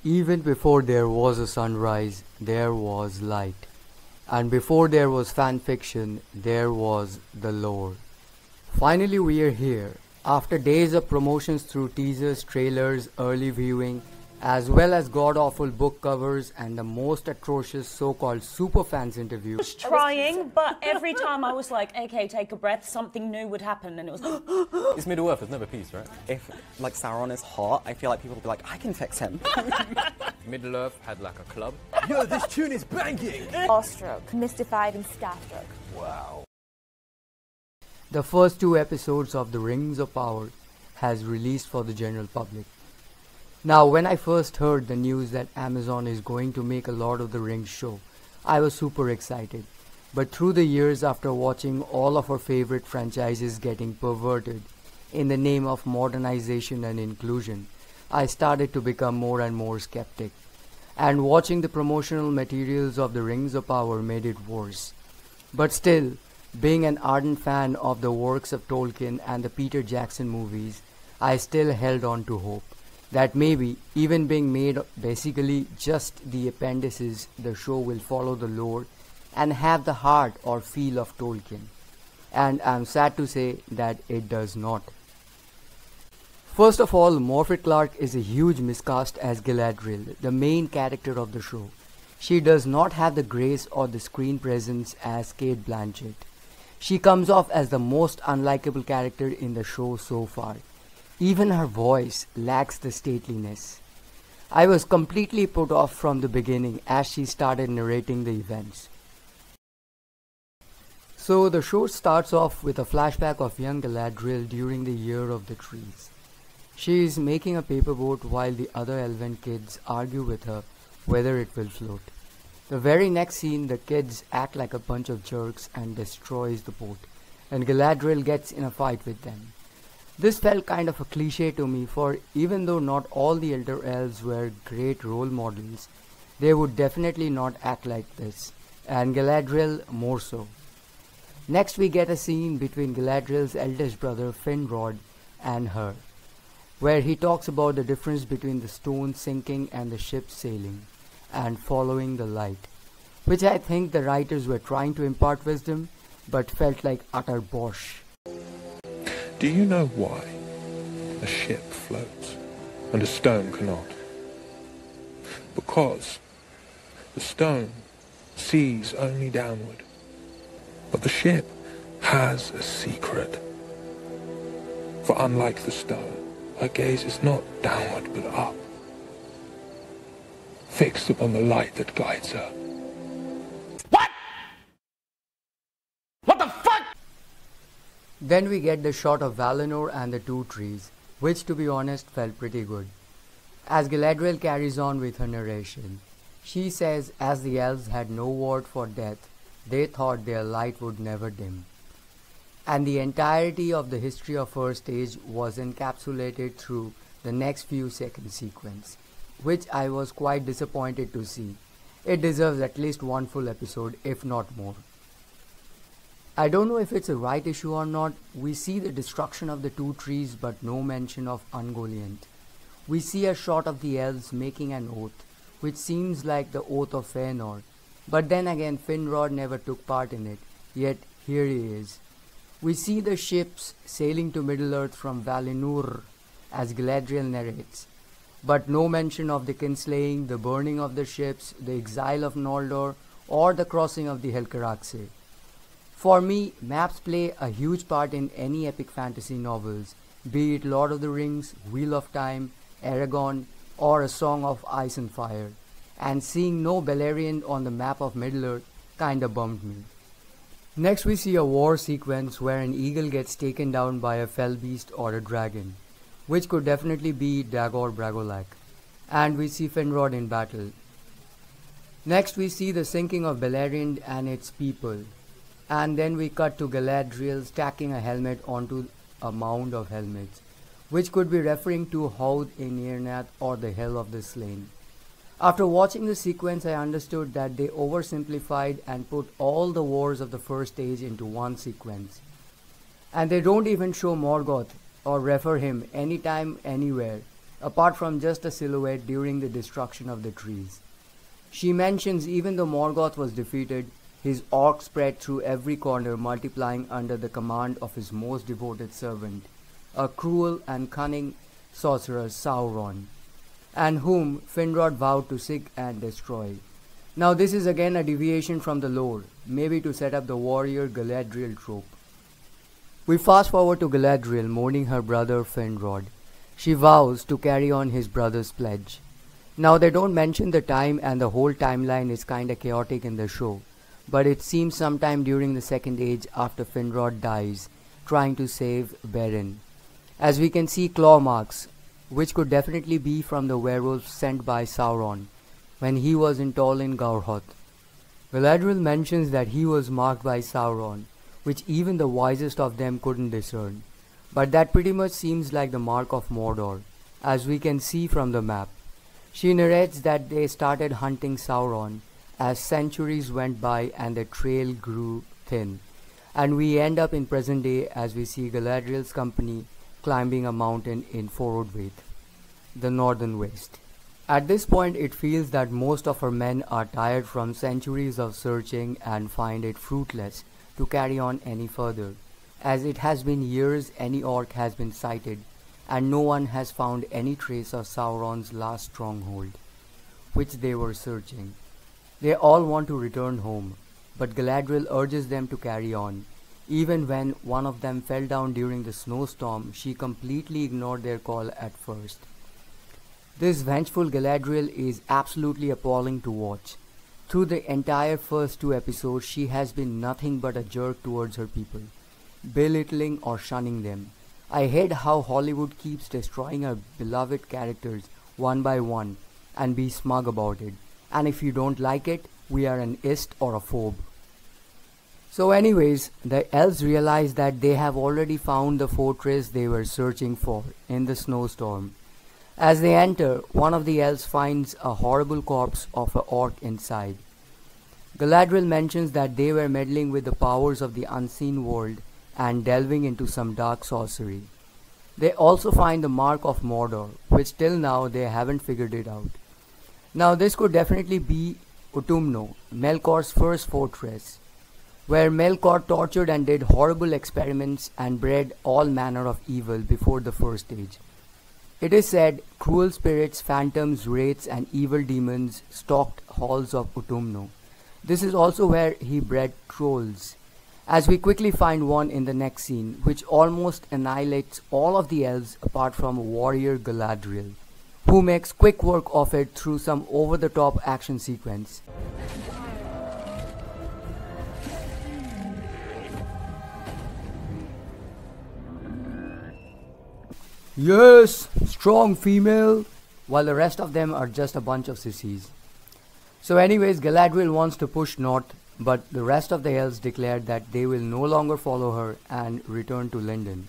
Even before there was a sunrise, there was light. And before there was fan fiction, there was the lore. Finally, we are here. After days of promotions through teasers, trailers, early viewing, as well as god-awful book covers and the most atrocious so-called superfans interview. I was trying, but every time I was like, okay, take a breath, something new would happen, and it was It's Middle-earth, there's never peace, right? If, like, Sauron is hot, I feel like people will be like, I can fix him. Middle-earth had like a club. Yo, this tune is banging! Awestruck, mystified and starstruck. Wow. The first 2 episodes of The Rings of Power has released for the general public. Now, when I first heard the news that Amazon is going to make a Lord of the Rings show, I was super excited. But through the years after watching all of our favorite franchises getting perverted in the name of modernization and inclusion, I started to become more and more skeptic. And watching the promotional materials of The Rings of Power made it worse. But still, being an ardent fan of the works of Tolkien and the Peter Jackson movies, I still held on to hope that maybe, even being made basically just the appendices, the show will follow the lore and have the heart or feel of Tolkien. And I'm sad to say that it does not. First of all, Morfydd Clark is a huge miscast as Galadriel, the main character of the show. She does not have the grace or the screen presence as Cate Blanchett. She comes off as the most unlikable character in the show so far. Even her voice lacks the stateliness. I was completely put off from the beginning as she started narrating the events. So the show starts off with a flashback of young Galadriel during the Year of the Trees. She is making a paperboat while the other elven kids argue with her whether it will float. The very next scene, the kids act like a bunch of jerks and destroys the boat, and Galadriel gets in a fight with them. This felt kind of a cliche to me, for even though not all the elder elves were great role models, they would definitely not act like this, and Galadriel more so. Next we get a scene between Galadriel's eldest brother Finrod and her, where he talks about the difference between the stone sinking and the ship sailing, and following the light, which I think the writers were trying to impart wisdom, but felt like utter bosh. Do you know why a ship floats and a stone cannot? Because the stone sees only downward, but the ship has a secret. For unlike the stone, her gaze is not downward but up, fixed upon the light that guides her. Then we get the shot of Valinor and the 2 trees, which to be honest felt pretty good. As Galadriel carries on with her narration, she says as the elves had no word for death, they thought their light would never dim. And the entirety of the history of First Age was encapsulated through the next few seconds sequence, which I was quite disappointed to see. It deserves at least one full episode, if not more. I don't know if it's a right issue or not. We see the destruction of the 2 trees but no mention of Ungoliant. We see a shot of the elves making an oath, which seems like the oath of Fëanor, but then again Finrod never took part in it, yet here he is. We see the ships sailing to Middle-earth from Valinor as Galadriel narrates, but no mention of the kinslaying, the burning of the ships, the exile of Noldor, or the crossing of the Helcaraxe. For me, maps play a huge part in any epic fantasy novels, be it Lord of the Rings, Wheel of Time, Aragon, or A Song of Ice and Fire, and seeing no Beleriand on the map of Middle-earth kinda bummed me. Next we see a war sequence where an eagle gets taken down by a fell beast or a dragon, which could definitely be Dagor Bragollach, and we see Finrod in battle. Next we see the sinking of Beleriand and its people, and then we cut to Galadriel stacking a helmet onto a mound of helmets, which could be referring to Howth in Eärnath or the Hell of the Slain. After watching the sequence, I understood that they oversimplified and put all the wars of the First Age into one sequence. And they don't even show Morgoth or refer him anytime, anywhere. apart from just a silhouette during the destruction of the trees. She mentions even though Morgoth was defeated, his orc spread through every corner, multiplying under the command of his most devoted servant, a cruel and cunning sorcerer Sauron, and whom Finrod vowed to seek and destroy. Now this is again a deviation from the lore, maybe to set up the warrior Galadriel trope. We fast forward to Galadriel mourning her brother Finrod. She vows to carry on his brother's pledge. Now they don't mention the time, and the whole timeline is kinda chaotic in the show, but it seems sometime during the Second Age after Finrod dies, trying to save Beren. As we can see claw marks, which could definitely be from the werewolves sent by Sauron when he was in Tolin Gaurhoth. Galadriel mentions that he was marked by Sauron, which even the wisest of them couldn't discern, but that pretty much seems like the mark of Mordor, as we can see from the map. She narrates that they started hunting Sauron as centuries went by and the trail grew thin, and we end up in present day as we see Galadriel's company climbing a mountain in Forodwaith, the northern waste. At this point it feels that most of her men are tired from centuries of searching and find it fruitless to carry on any further, as it has been years any orc has been sighted and no one has found any trace of Sauron's last stronghold, which they were searching. They all want to return home, but Galadriel urges them to carry on. Even when one of them fell down during the snowstorm, she completely ignored their call at first. This vengeful Galadriel is absolutely appalling to watch. Through the entire first 2 episodes, she has been nothing but a jerk towards her people, belittling or shunning them. I hate how Hollywood keeps destroying her beloved characters one by one and be smug about it. And if you don't like it, we are an ist or a phobe. So anyways, the elves realize that they have already found the fortress they were searching for in the snowstorm. As they enter, one of the elves finds a horrible corpse of an orc inside. Galadriel mentions that they were meddling with the powers of the unseen world and delving into some dark sorcery. They also find the mark of Mordor, which till now they haven't figured it out. Now this could definitely be Utumno, Melkor's first fortress, where Melkor tortured and did horrible experiments and bred all manner of evil before the First Age. It is said cruel spirits, phantoms, wraiths and evil demons stalked halls of Utumno. This is also where he bred trolls, as we quickly find one in the next scene, which almost annihilates all of the elves apart from warrior Galadriel, who makes quick work of it through some over-the-top action sequence. Yes, strong female, while the rest of them are just a bunch of sissies. So anyways, Galadriel wants to push north, but the rest of the elves declared that they will no longer follow her and return to Lindon.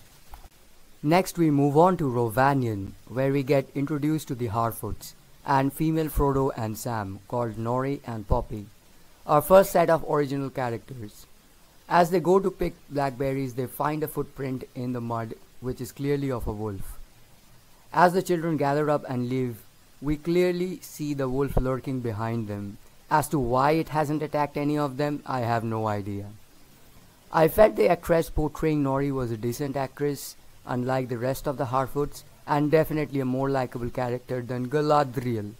Next we move on to Rovanion, where we get introduced to the Harfoots and female Frodo and Sam, called Nori and Poppy, our first set of original characters. As they go to pick blackberries, they find a footprint in the mud which is clearly of a wolf. As the children gather up and leave, we clearly see the wolf lurking behind them. As to why it hasn't attacked any of them, I have no idea. I felt the actress portraying Nori was a decent actress, unlike the rest of the Harfoots, and definitely a more likable character than Galadriel.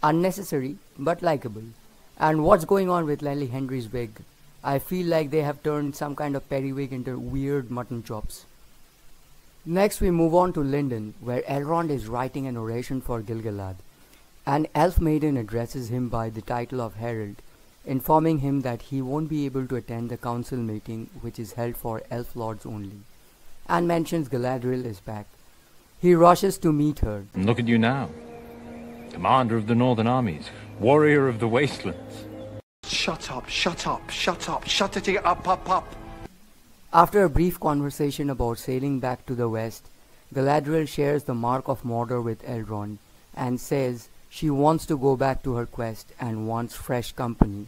Unnecessary, but likable. And what's going on with Lily Henry's wig? I feel like they have turned some kind of periwig into weird mutton chops. Next we move on to Lindon, where Elrond is writing an oration for Gil-galad. An elf maiden addresses him by the title of Herald, informing him that he won't be able to attend the council meeting which is held for elf lords only, and mentions Galadriel is back. He rushes to meet her. And look at you now, commander of the northern armies, warrior of the wastelands. Shut up, shut up, shut up, shut it up. After a brief conversation about sailing back to the west, Galadriel shares the mark of Mordor with Elrond and says she wants to go back to her quest and wants fresh company.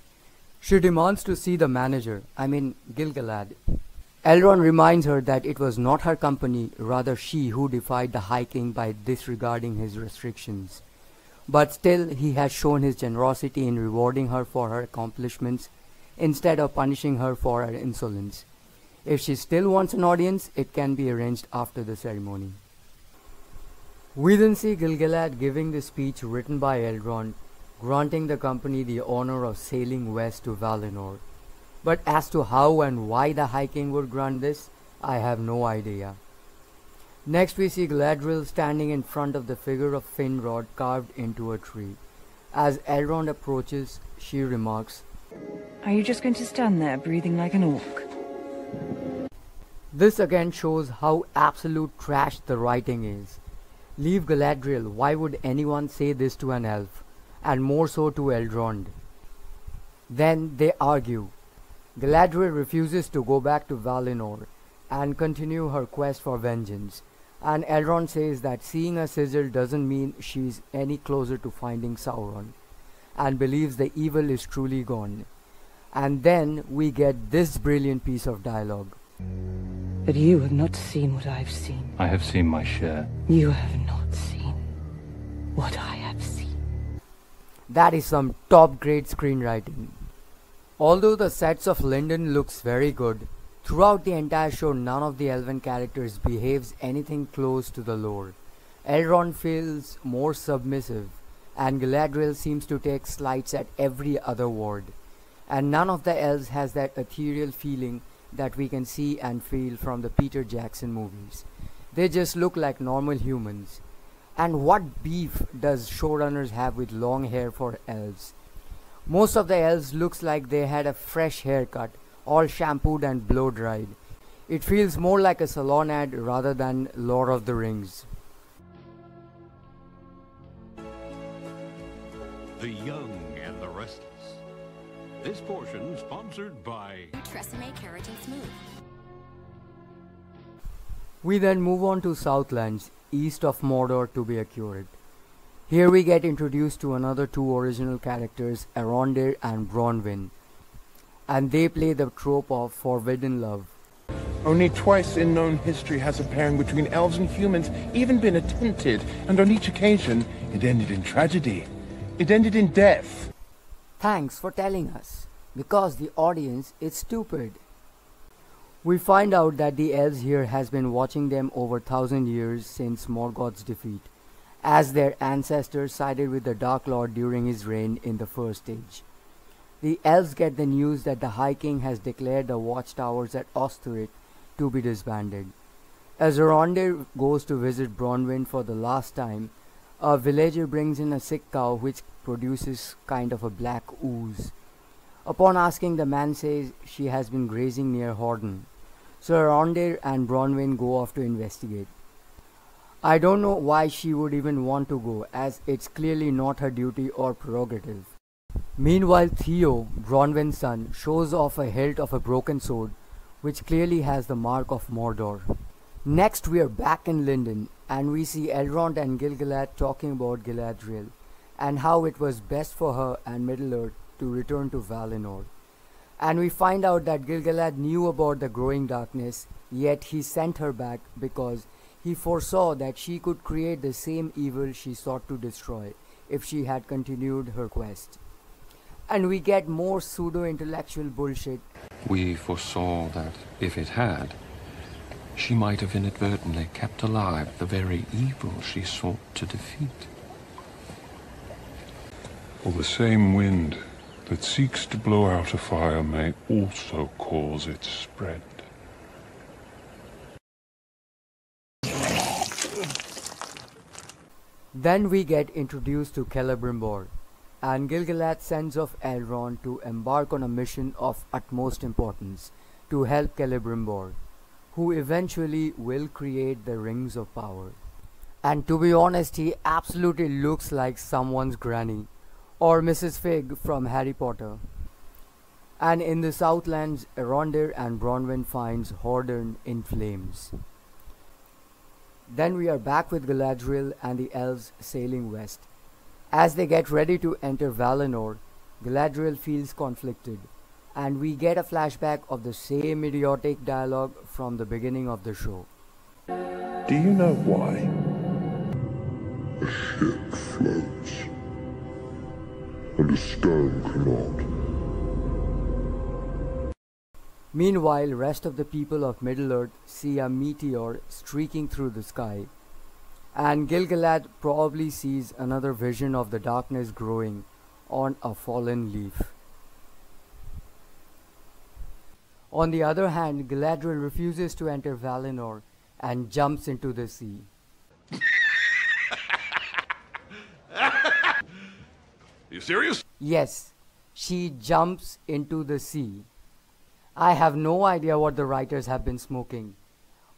She demands to see the manager, Gil-galad. Elrond reminds her that it was not her company, rather she who defied the High King by disregarding his restrictions. But still, he has shown his generosity in rewarding her for her accomplishments instead of punishing her for her insolence. If she still wants an audience, it can be arranged after the ceremony. We then see Gil-galad giving the speech written by Elrond, granting the company the honor of sailing west to Valinor. But as to how and why the High King would grant this, I have no idea. Next we see Galadriel standing in front of the figure of Finrod carved into a tree. As Elrond approaches, she remarks, "Are you just going to stand there breathing like an orc?" This again shows how absolute trash the writing is. Leave Galadriel, why would anyone say this to an elf? And more so to Elrond. Then they argue. Galadriel refuses to go back to Valinor and continue her quest for vengeance, and Elrond says that seeing a sigil doesn't mean she's any closer to finding Sauron, and believes the evil is truly gone. And then we get this brilliant piece of dialogue. "But you have not seen what I've seen. I have seen my share. You have not seen what I have seen." That is some top grade screenwriting. Although the sets of Lindon looks very good, throughout the entire show none of the elven characters behaves anything close to the lore. Elrond feels more submissive, and Galadriel seems to take slights at every other word. And none of the elves has that ethereal feeling that we can see and feel from the Peter Jackson movies. They just look like normal humans. And what beef does showrunners have with long hair for elves? Most of the elves looks like they had a fresh haircut, all shampooed and blow dried. It feels more like a salon ad rather than Lord of the Rings. The Young and the Restless. This portion sponsored by Tresemme Keratin Smooth. We then move on to Southlands, east of Mordor, to be accurate. Here we get introduced to another two original characters, Arondir and Bronwyn, and they play the trope of forbidden love. Only twice in known history has a pairing between elves and humans even been attempted, and on each occasion it ended in tragedy. It ended in death. Thanks for telling us, because the audience is stupid. We find out that the elves here has been watching them over 1,000 years since Morgoth's defeat, as their ancestors sided with the Dark Lord during his reign in the First Age. The elves get the news that the High King has declared the watchtowers at Ostherit to be disbanded. As Arondir goes to visit Bronwyn for the last time, a villager brings in a sick cow which produces kind of a black ooze. Upon asking, the man says she has been grazing near Horden. So Arondir and Bronwyn go off to investigate. I don't know why she would even want to go, as it's clearly not her duty or prerogative. Meanwhile, Theo, Bronwyn's son, shows off a hilt of a broken sword, which clearly has the mark of Mordor. Next we are back in Lindon, and we see Elrond and Gil-galad talking about Galadriel, and how it was best for her and Middle-earth to return to Valinor. And we find out that Gil-galad knew about the growing darkness, yet he sent her back because he foresaw that she could create the same evil she sought to destroy if she had continued her quest. And we get more pseudo-intellectual bullshit. We foresaw that if it had, she might have inadvertently kept alive the very evil she sought to defeat. Or the same wind that seeks to blow out a fire may also cause its spread. Then we get introduced to Celebrimbor, and Gil-galad sends off Elrond to embark on a mission of utmost importance to help Celebrimbor, who eventually will create the Rings of Power. And to be honest, he absolutely looks like someone's granny, or Mrs. Fig from Harry Potter. And in the Southlands, Arondir and Bronwyn finds Horden in flames. Then we are back with Galadriel and the elves sailing west. As they get ready to enter Valinor, Galadriel feels conflicted. and we get a flashback of the same idiotic dialogue from the beginning of the show. Do you know why? A ship floats, and a stone cannot. Meanwhile, rest of the people of Middle-earth see a meteor streaking through the sky, and Gil-galad probably sees another vision of the darkness growing on a fallen leaf. On the other hand, Galadriel refuses to enter Valinor and jumps into the sea. You serious? Yes, she jumps into the sea. I have no idea what the writers have been smoking,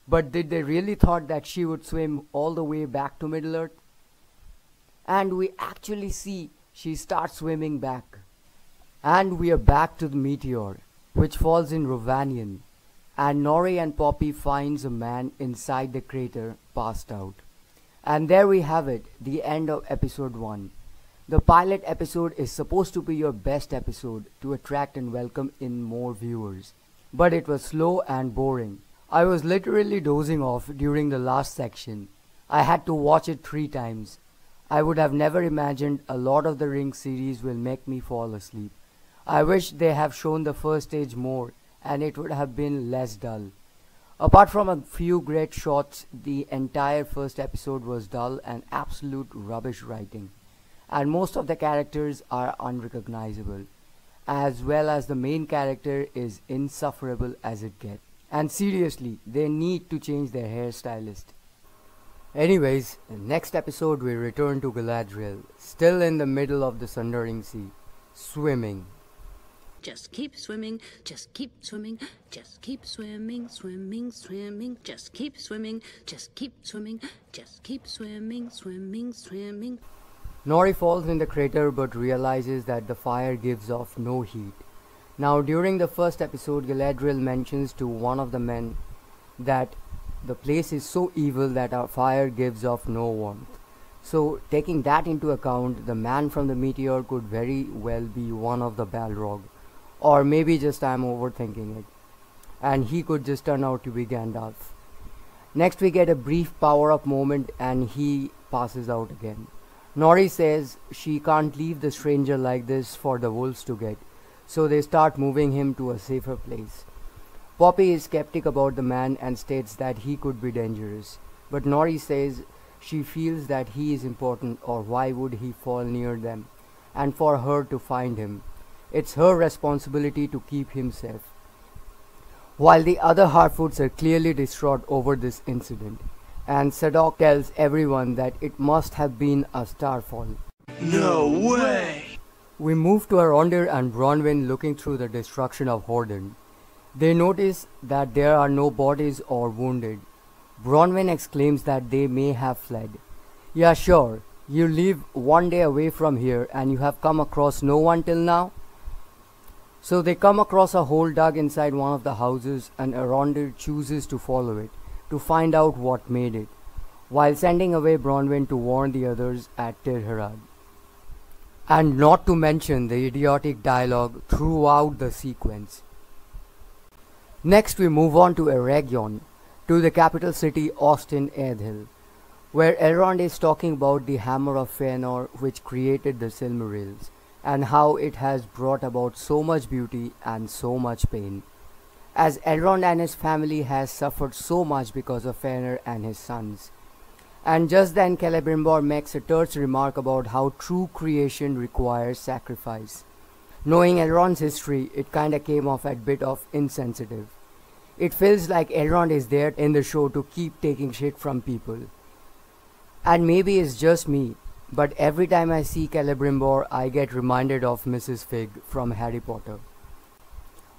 but did they really thought that she would swim all the way back to Middle-earth? And we actually see she starts swimming back. And we are back to the meteor, which falls in Rovanion, and Nori and Poppy finds a man inside the crater passed out. And there we have it, the end of episode 1. The pilot episode is supposed to be your best episode to attract and welcome in more viewers, but it was slow and boring. I was literally dozing off during the last section. I had to watch it 3 times. I would have never imagined a Lord of the Rings series will make me fall asleep. I wish they have shown the first stage more and it would have been less dull. Apart from a few great shots, the entire first episode was dull and absolute rubbish writing. And most of the characters are unrecognizable, as well as the main character is insufferable as it gets. And seriously, they need to change their hairstylist. Anyways, next episode we return to Galadriel, still in the middle of the Sundering Sea, swimming. Just keep swimming, just keep swimming, just keep swimming, swimming, swimming, just keep swimming, just keep swimming, just keep swimming, swimming, swimming. Nori falls in the crater but realizes that the fire gives off no heat. Now during the first episode, Galadriel mentions to one of the men that the place is so evil that our fire gives off no warmth. So taking that into account, the man from the meteor could very well be one of the Balrog. Or maybe just I'm overthinking it. And he could just turn out to be Gandalf. Next we get a brief power-up moment and he passes out again. Nori says she can't leave the stranger like this for the wolves to get, so they start moving him to a safer place. Poppy is skeptic about the man and states that he could be dangerous, but Nori says she feels that he is important or why would he fall near them, and for her to find him. It's her responsibility to keep him safe. While the other Harfoots are clearly distraught over this incident, and Sadok tells everyone that it must have been a starfall. No way! We move to Arondir and Bronwyn looking through the destruction of Horden. They notice that there are no bodies or wounded. Bronwyn exclaims that they may have fled. Yeah, sure, you live one day away from here and you have come across no one till now? So they come across a hole dug inside one of the houses and Arondir chooses to follow it to find out what made it, while sending away Bronwyn to warn the others at Tirharad. And not to mention the idiotic dialogue throughout the sequence. Next we move on to Eregion, to the capital city Austin Aedhil, where Elrond is talking about the Hammer of Fëanor which created the Silmarils, and how it has brought about so much beauty and so much pain, as Elrond and his family has suffered so much because of Fëanor and his sons. And just then Celebrimbor makes a terse remark about how true creation requires sacrifice. Knowing Elrond's history, it kinda came off a bit of insensitive. It feels like Elrond is there in the show to keep taking shit from people. And maybe it's just me, but every time I see Celebrimbor, I get reminded of Mrs. Fig from Harry Potter.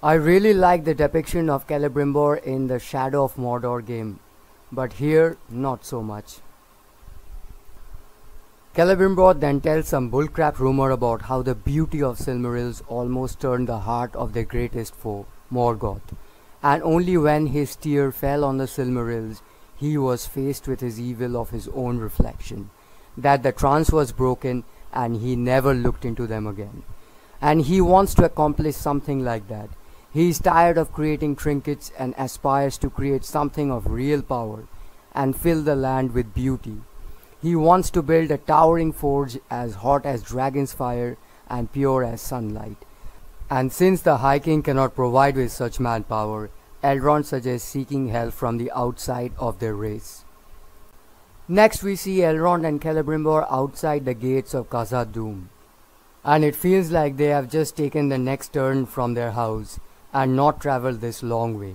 I really like the depiction of Celebrimbor in the Shadow of Mordor game, but here, not so much. Celebrimbor then tells some bullcrap rumor about how the beauty of Silmarils almost turned the heart of their greatest foe, Morgoth, and only when his tear fell on the Silmarils, he was faced with his evil of his own reflection, that the trance was broken and he never looked into them again. and he wants to accomplish something like that. He is tired of creating trinkets and aspires to create something of real power and fill the land with beauty. He wants to build a towering forge as hot as dragon's fire and pure as sunlight. And since the High King cannot provide with such manpower, Elrond suggests seeking help from the outside of their race. Next we see Elrond and Celebrimbor outside the gates of Khazad-dûm, and it feels like they have just taken the next turn from their house and not traveled this long way.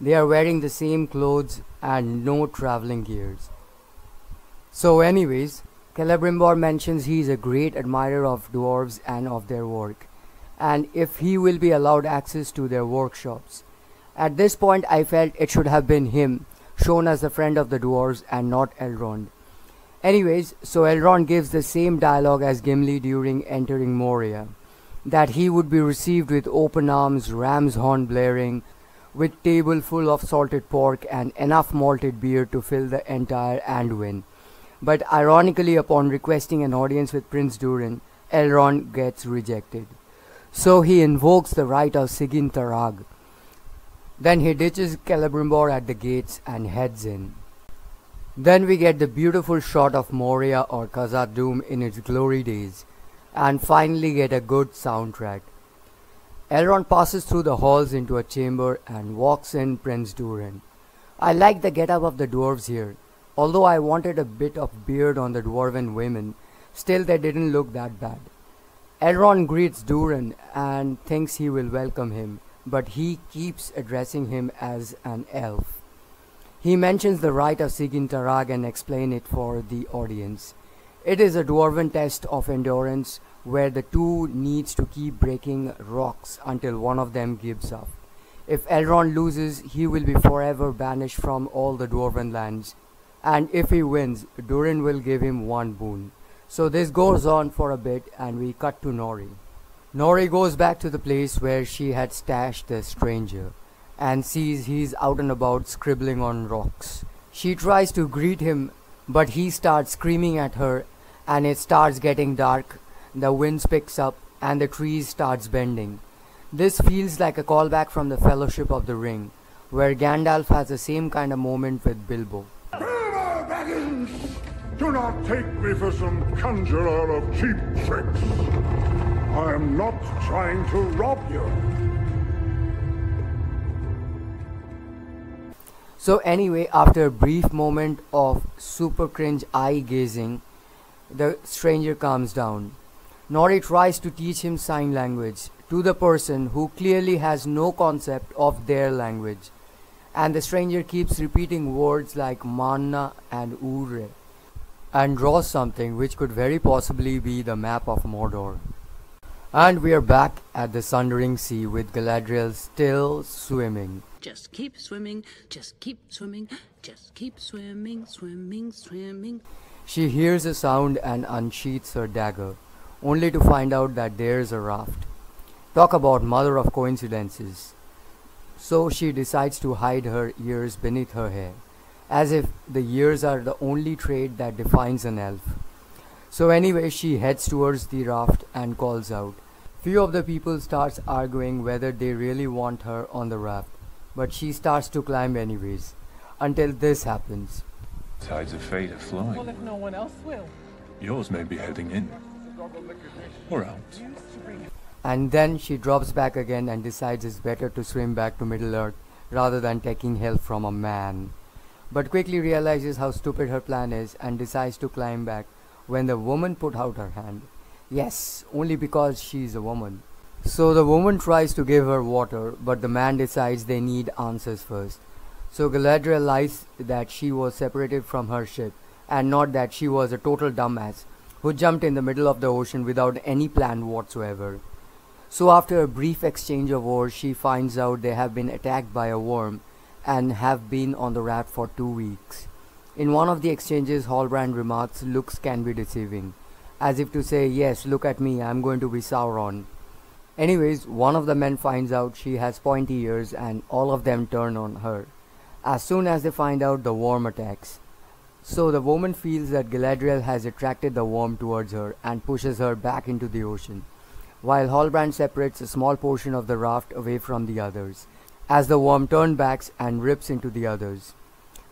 They are wearing the same clothes and no traveling gears. So anyways, Celebrimbor mentions he is a great admirer of dwarves and of their work, and if he will be allowed access to their workshops. At this point I felt it should have been him, shown as a friend of the dwarves and not Elrond. Anyways, so Elrond gives the same dialogue as Gimli during entering Moria, that he would be received with open arms, ram's horn blaring, with table full of salted pork and enough malted beer to fill the entire Anduin. But ironically, upon requesting an audience with Prince Durin, Elrond gets rejected. So he invokes the right of Sigyn Tarag. Then he ditches Celebrimbor at the gates and heads in. Then we get the beautiful shot of Moria or Khazad-dûm in its glory days, and finally get a good soundtrack. Elrond passes through the halls into a chamber and walks in Prince Durin. I like the get-up of the dwarves here. Although I wanted a bit of beard on the dwarven women, still they didn't look that bad. Elrond greets Durin and thinks he will welcome him, but he keeps addressing him as an elf. He mentions the right of Sigyn Tarag and explains it for the audience. It is a dwarven test of endurance where the two needs to keep breaking rocks until one of them gives up. If Elrond loses, he will be forever banished from all the dwarven lands, and if he wins, Durin will give him one boon. So this goes on for a bit and we cut to Nori. Nori goes back to the place where she had stashed the stranger and sees he's out and about scribbling on rocks. She tries to greet him, but he starts screaming at her and it starts getting dark, the wind picks up and the trees starts bending. This feels like a callback from the Fellowship of the Ring, where Gandalf has the same kind of moment with Bilbo. Do not take me for some conjurer of cheap tricks. I am not trying to rob you. So anyway, after a brief moment of super cringe eye gazing, the stranger calms down. Nori tries to teach him sign language to the person who clearly has no concept of their language, and the stranger keeps repeating words like manna and ure, and draws something which could very possibly be the map of Mordor. And we are back at the Sundering Sea with Galadriel still swimming. Just keep swimming, just keep swimming, just keep swimming, swimming, swimming. She hears a sound and unsheathes her dagger, only to find out that there's a raft. Talk about mother of coincidences. So she decides to hide her ears beneath her hair, as if the ears are the only trait that defines an elf. So anyway, she heads towards the raft and calls out. Few of the people starts arguing whether they really want her on the raft, but she starts to climb anyways, until this happens. Tides of fate are flowing. Well, if no one else will. Yours may be heading in. Or out. And then she drops back again and decides it's better to swim back to Middle-earth rather than taking help from a man. But quickly realizes how stupid her plan is and decides to climb back when the woman put out her hand. Yes, only because she's a woman. So the woman tries to give her water, but the man decides they need answers first. So Galadriel lies that she was separated from her ship and not that she was a total dumbass who jumped in the middle of the ocean without any plan whatsoever. So after a brief exchange of words, she finds out they have been attacked by a worm and have been on the raft for 2 weeks. In one of the exchanges, Halbrand remarks looks can be deceiving, as if to say, yes, look at me, I'm going to be Sauron. Anyways, one of the men finds out she has pointy ears and all of them turn on her. As soon as they find out, the worm attacks. So the woman feels that Galadriel has attracted the worm towards her and pushes her back into the ocean. while Halbrand separates a small portion of the raft away from the others, as the worm turns back and rips into the others.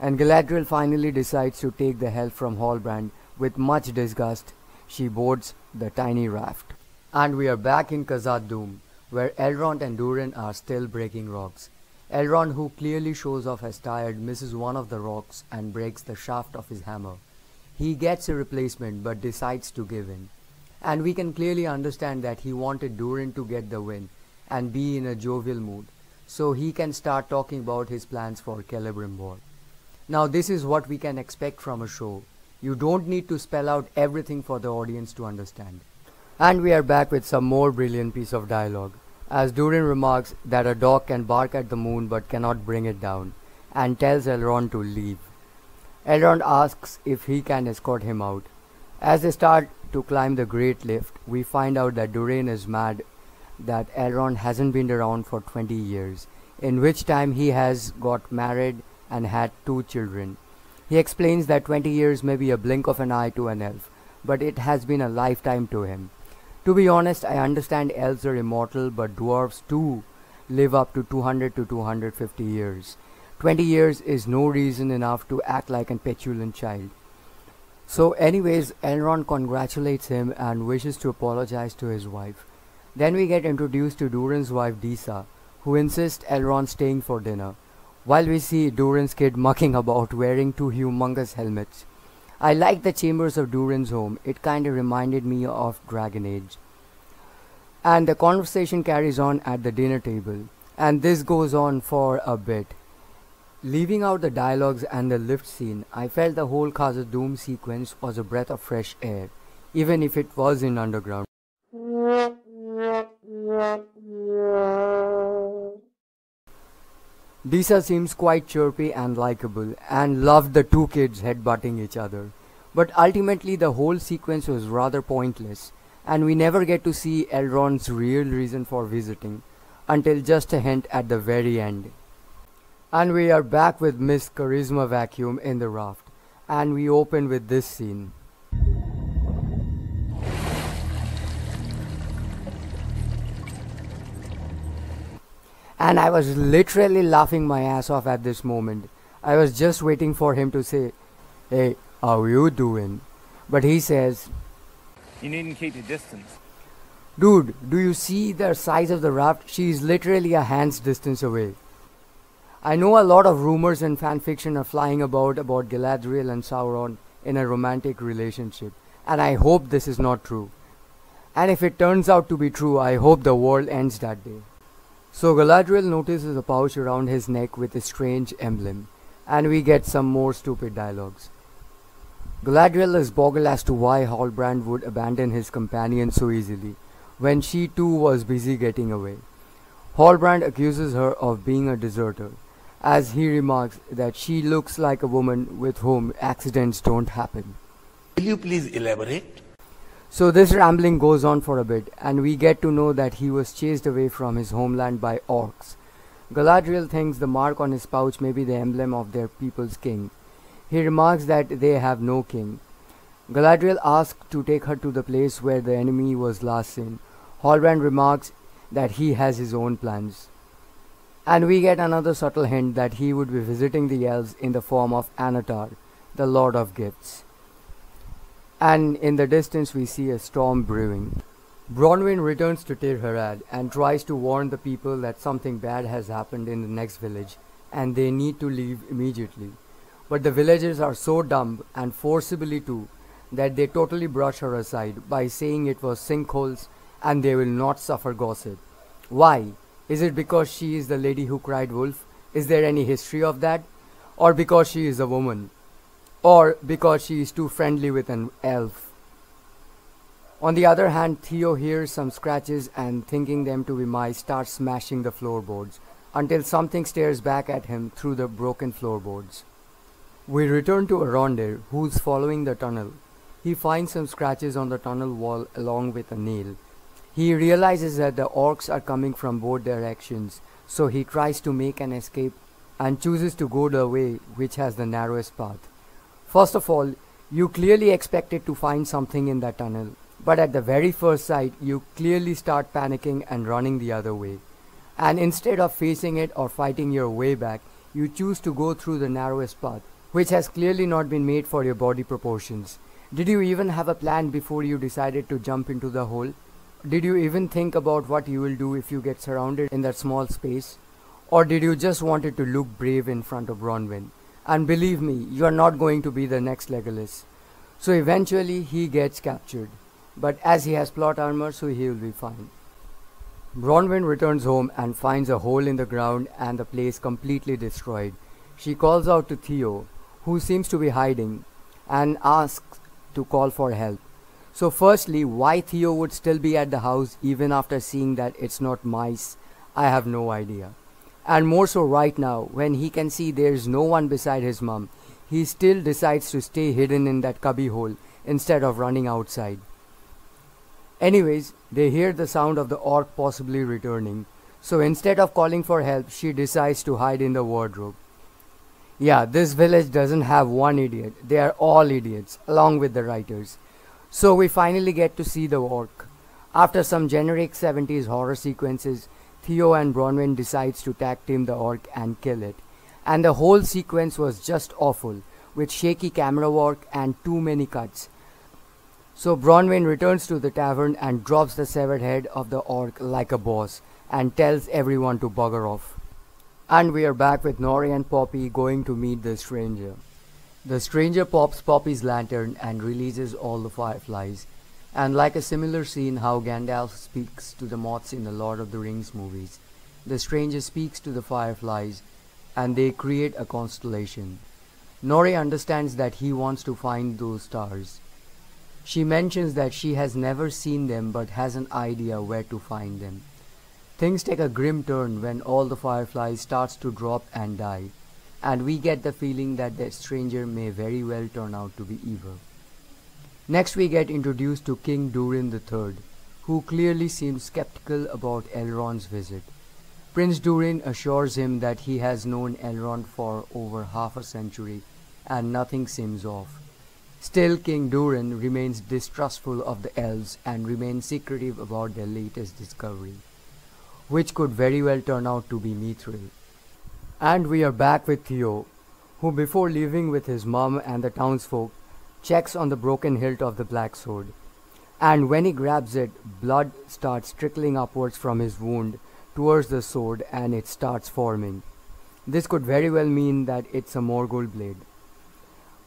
And Galadriel finally decides to take the help from Halbrand. With much disgust, she boards the tiny raft. And we are back in Khazad-dûm, where Elrond and Durin are still breaking rocks. Elrond, who clearly shows off as tired, misses one of the rocks and breaks the shaft of his hammer. He gets a replacement but decides to give in. And we can clearly understand that he wanted Durin to get the win and be in a jovial mood, so he can start talking about his plans for Celebrimbor. Now this is what we can expect from a show. You don't need to spell out everything for the audience to understand. And we are back with some more brilliant piece of dialogue, as Durin remarks that a dog can bark at the moon but cannot bring it down, and tells Elrond to leave. Elrond asks if he can escort him out. As they start to climb the great lift, we find out that Durin is mad that Elrond hasn't been around for 20 years, in which time he has got married and had 2 children. He explains that 20 years may be a blink of an eye to an elf, but it has been a lifetime to him. To be honest, I understand elves are immortal, but dwarves too live up to 200 to 250 years. 20 years is no reason enough to act like a petulant child. So anyways, Elrond congratulates him and wishes to apologize to his wife. Then we get introduced to Durin's wife Disa, who insists Elrond staying for dinner, while we see Durin's kid mucking about wearing 2 humongous helmets. I like the chambers of Durin's home. It kinda reminded me of Dragon Age. And the conversation carries on at the dinner table, and this goes on for a bit. Leaving out the dialogues and the lift scene, I felt the whole Khazad-dûm sequence was a breath of fresh air, even if it was in underground. Disa seems quite chirpy and likable, and loved the 2 kids headbutting each other. But ultimately the whole sequence was rather pointless, and we never get to see Elrond's real reason for visiting, until just a hint at the very end. And we are back with Miss Charisma Vacuum in the raft, and we open with this scene. And I was literally laughing my ass off at this moment. I was just waiting for him to say, "Hey, how you doing?" But he says, "You needn't keep your distance." Dude, do you see the size of the raft? She is literally a hand's distance away. I know a lot of rumors and fanfiction are flying about Galadriel and Sauron in a romantic relationship, and I hope this is not true. And if it turns out to be true, I hope the world ends that day. So Galadriel notices a pouch around his neck with a strange emblem, and we get some more stupid dialogues. Galadriel is boggled as to why Halbrand would abandon his companion so easily, when she too was busy getting away. Halbrand accuses her of being a deserter, as he remarks that she looks like a woman with whom accidents don't happen. Will you please elaborate? So this rambling goes on for a bit, and we get to know that he was chased away from his homeland by orcs. Galadriel thinks the mark on his pouch may be the emblem of their people's king. He remarks that they have no king. Galadriel asks to take her to the place where the enemy was last seen. Halbrand remarks that he has his own plans. And we get another subtle hint that he would be visiting the elves in the form of Anatar, the Lord of Gifts. And in the distance we see a storm brewing. Bronwyn returns to Tir Harad and tries to warn the people that something bad has happened in the next village and they need to leave immediately. But the villagers are so dumb, and forcibly too, that they totally brush her aside by saying it was sinkholes and they will not suffer gossip. Why? Is it because she is the lady who cried wolf? Is there any history of that? Or because she is a woman? Or because she is too friendly with an elf? On the other hand, Theo hears some scratches and, thinking them to be mice, starts smashing the floorboards until something stares back at him through the broken floorboards. We return to Arondir, who's following the tunnel. He finds some scratches on the tunnel wall along with a nail. He realizes that the orcs are coming from both directions, so he tries to make an escape and chooses to go the way which has the narrowest path. First of all, you clearly expected to find something in that tunnel. But at the very first sight, you clearly start panicking and running the other way. And instead of facing it or fighting your way back, you choose to go through the narrowest path, which has clearly not been made for your body proportions. Did you even have a plan before you decided to jump into the hole? Did you even think about what you will do if you get surrounded in that small space? Or did you just wanted to look brave in front of Bronwyn? And believe me, you are not going to be the next Legolas. So eventually he gets captured. But as he has plot armor, so he will be fine. Bronwyn returns home and finds a hole in the ground and the place completely destroyed. She calls out to Theo, who seems to be hiding, and asks to call for help. So firstly, why Theo would still be at the house even after seeing that it's not mice, I have no idea. And more so right now, when he can see there's no one beside his mum, he still decides to stay hidden in that cubby hole instead of running outside. Anyways, they hear the sound of the orc possibly returning, so instead of calling for help, she decides to hide in the wardrobe. Yeah, this village doesn't have one idiot, they are all idiots, along with the writers. So we finally get to see the orc. After some generic 70s horror sequences, Theo and Bronwyn decides to tag team the orc and kill it. And the whole sequence was just awful, with shaky camera work and too many cuts. So Bronwyn returns to the tavern and drops the severed head of the orc like a boss and tells everyone to bugger off. And we are back with Nori and Poppy going to meet the stranger. The stranger pops Poppy's lantern and releases all the fireflies. And like a similar scene how Gandalf speaks to the moths in the Lord of the Rings movies, the stranger speaks to the fireflies and they create a constellation. Nori understands that he wants to find those stars. She mentions that she has never seen them but has an idea where to find them. Things take a grim turn when all the fireflies starts to drop and die, and we get the feeling that the stranger may very well turn out to be evil. Next we get introduced to King Durin III, who clearly seems skeptical about Elrond's visit. Prince Durin assures him that he has known Elrond for over half a century and nothing seems off. Still, King Durin remains distrustful of the elves and remains secretive about their latest discovery, which could very well turn out to be Mithril. And we are back with Theo, who before leaving with his mum and the townsfolk, checks on the broken hilt of the black sword. And when he grabs it, blood starts trickling upwards from his wound towards the sword and it starts forming. This could very well mean that it's a Morgul blade.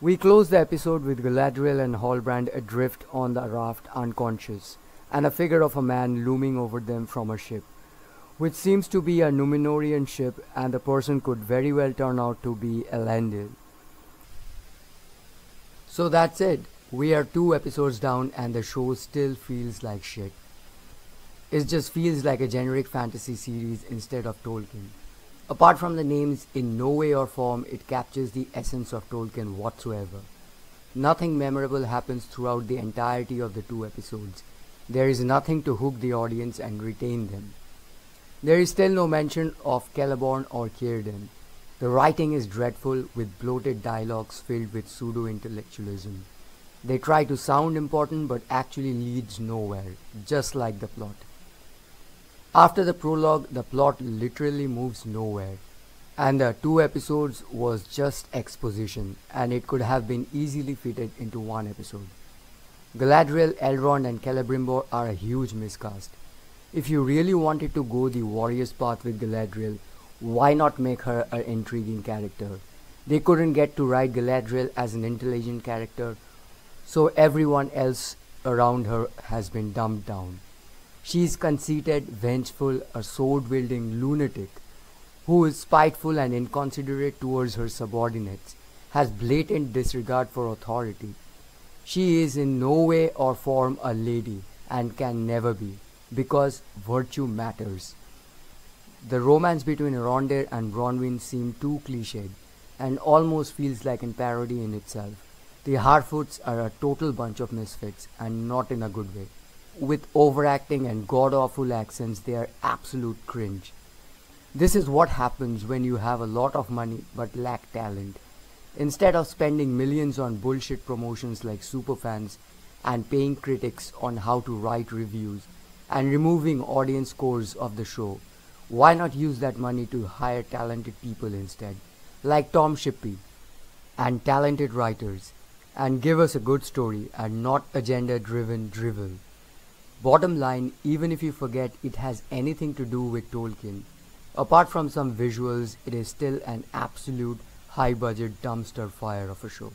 We close the episode with Galadriel and Halbrand adrift on the raft unconscious, and a figure of a man looming over them from a ship, which seems to be a Númenórean ship, and the person could very well turn out to be Elendil. So that's it. We are 2 episodes down and the show still feels like shit. It just feels like a generic fantasy series instead of Tolkien. Apart from the names, in no way or form it captures the essence of Tolkien whatsoever. Nothing memorable happens throughout the entirety of the 2 episodes. There is nothing to hook the audience and retain them. There is still no mention of Celeborn or Círdan. The writing is dreadful, with bloated dialogues filled with pseudo-intellectualism. They try to sound important but actually leads nowhere, just like the plot. After the prologue, the plot literally moves nowhere, and the 2 episodes was just exposition, and it could have been easily fitted into 1 episode. Galadriel, Elrond and Celebrimbor are a huge miscast. If you really wanted to go the warrior's path with Galadriel, why not make her an intriguing character? They couldn't get to write Galadriel as an intelligent character, so everyone else around her has been dumbed down. She is conceited, vengeful, a sword-wielding lunatic who is spiteful and inconsiderate towards her subordinates, has blatant disregard for authority. She is in no way or form a lady and can never be, because virtue matters. The romance between Arondir and Bronwyn seemed too cliched and almost feels like a parody in itself. The Harfoots are a total bunch of misfits, and not in a good way. With overacting and god-awful accents, they are absolute cringe. This is what happens when you have a lot of money but lack talent. Instead of spending millions on bullshit promotions like superfans and paying critics on how to write reviews and removing audience scores of the show, why not use that money to hire talented people instead, like Tom Shippey, and talented writers, and give us a good story and not agenda-driven drivel? Bottom line, even if you forget it has anything to do with Tolkien, apart from some visuals, it is still an absolute high-budget dumpster fire of a show.